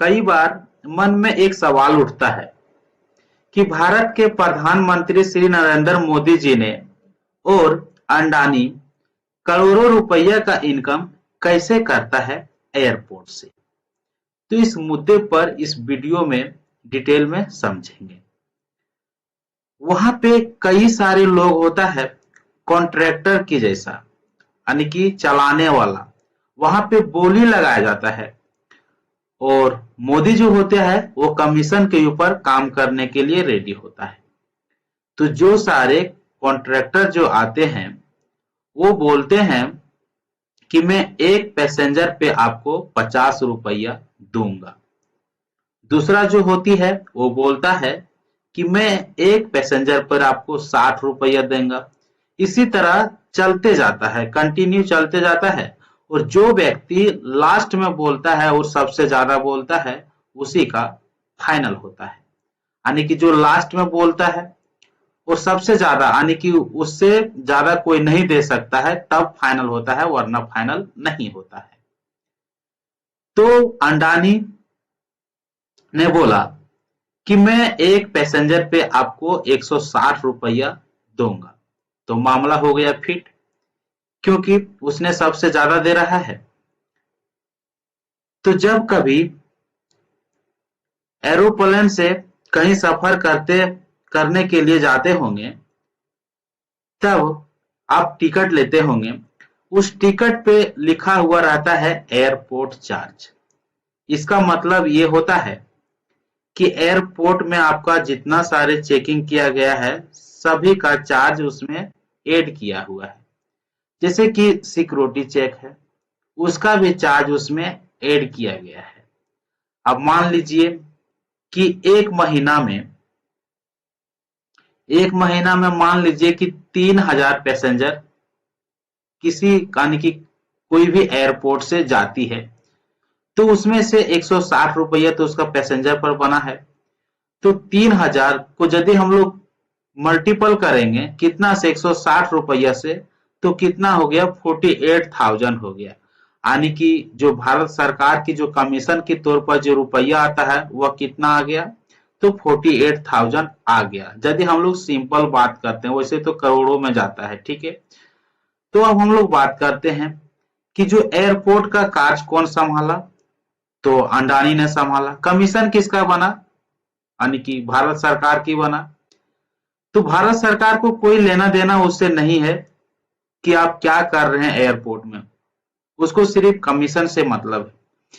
कई बार मन में एक सवाल उठता है कि भारत के प्रधानमंत्री श्री नरेंद्र मोदी जी ने और अंडानी करोड़ों रुपया का इनकम कैसे करता है एयरपोर्ट से। तो इस मुद्दे पर इस वीडियो में डिटेल में समझेंगे। वहां पे कई सारे लोग होता है कॉन्ट्रैक्टर की जैसा, यानी कि चलाने वाला, वहां पे बोली लगाया जाता है और मोदी जो होते हैं वो कमीशन के ऊपर काम करने के लिए रेडी होता है। तो जो सारे कॉन्ट्रैक्टर जो आते हैं वो बोलते हैं कि मैं एक पैसेंजर पे आपको 50 रुपया दूंगा। दूसरा जो होती है वो बोलता है कि मैं एक पैसेंजर पर आपको 60 रुपया देंगे। इसी तरह चलते जाता है, कंटिन्यू चलते जाता है और जो व्यक्ति लास्ट में बोलता है और सबसे ज्यादा बोलता है उसी का फाइनल होता है। यानी कि जो लास्ट में बोलता है और सबसे ज्यादा, यानी कि उससे ज्यादा कोई नहीं दे सकता है, तब फाइनल होता है, वरना फाइनल नहीं होता है। तो अंडानी ने बोला कि मैं एक पैसेंजर पे आपको 160 रुपया दूंगा। तो मामला हो गया फिट, क्योंकि उसने सबसे ज्यादा दे रहा है। तो जब कभी एरोप्लेन से कहीं सफर करने के लिए जाते होंगे, तब आप टिकट लेते होंगे। उस टिकट पे लिखा हुआ रहता है एयरपोर्ट चार्ज। इसका मतलब ये होता है कि एयरपोर्ट में आपका जितना सारे चेकिंग किया गया है सभी का चार्ज उसमें ऐड किया हुआ है। जैसे कि सिक्योरिटी चेक है, उसका भी चार्ज उसमें ऐड किया गया है। अब मान लीजिए कि एक महीना में मान लीजिए कि 3000 पैसेंजर किसी, यानी कि कोई भी एयरपोर्ट से जाती है, तो उसमें से 160 रुपया तो उसका पैसेंजर पर बना है। तो 3000 को यदि हम लोग मल्टीपल करेंगे कितना से, 160 रुपया से, तो कितना हो गया, 48,000 हो गया। यानी कि जो भारत सरकार की जो कमीशन के तौर पर जो रुपया आता है वह कितना आ गया, तो 48,000 आ गया। यदि हम लोग सिंपल बात करते हैं, वैसे तो करोड़ों में जाता है, ठीक है। तो अब हम लोग बात करते हैं कि जो एयरपोर्ट का कार्य कौन संभाला, तो अंडानी ने संभाला। कमीशन किसका बना, यानी कि भारत सरकार की बना। तो भारत सरकार को कोई लेना देना उससे नहीं है कि आप क्या कर रहे हैं एयरपोर्ट में, उसको सिर्फ कमीशन से मतलब है।